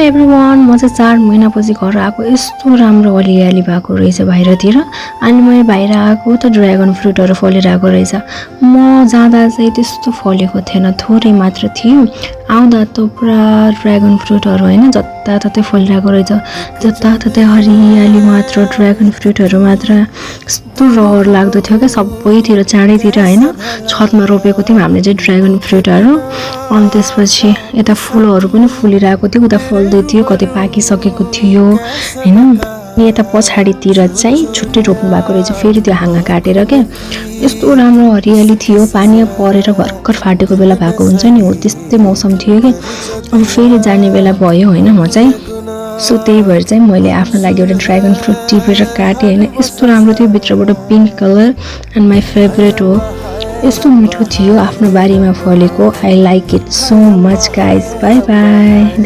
everyone म चाहिँ 4 महिनापछि घर आएको यस्तो राम्रो हरियाली भएको रहेछ बाहिरतिर अनि मैले बाहिर आएको त ड्र्यागन फ्रुटहरु फलिरहेको रहेछ म जाँदा चाहिँ त्यस्तो फलेको थिएन थोरै मात्र थियो आउँदा त पुरा ड्र्यागन फ्रुटहरु हैन जताततै फलिरहेको रहेछ जताततै हरियाली मात्र ड्र्यागन फ्रुटहरु मात्र यस्तो रहर लाग्दो थियो के सबैतिर चाँडैतिर हैन छतमा रोपेको थियौं हामीले चाहिँ ड्र्यागन फ्रुटहरु अनि त्यसपछि यता फूलहरु पनि फुलिरहेको थियो उता फल्दै थियो कतै पाकिसकेको थियो हैन यता पछाडीतिर चाहिँ छुट्टै रोप्नु भएको रहेछ फेरि त्यो हाँगा काटेर के यस्तो राम्रो हरियाली थियो पानी परेर भर्खर फाटेको बेला भएको हुन्छ नि हो त्यस्तै मौसम थियो के अब फेरि जाने बेला भयो हैन म चाहिँ सो त्यही भएर चाहिँ मैले आफ्नो लागि एउटा ड्र्यागन फ्रुट टिपेर काटे हैन यस्तो राम्रो थियो भित्रबाट pink colour and my favourite हो यस्तो मिठो थियो आफ्नो बारीमा फलेको I like it so much guys bye bye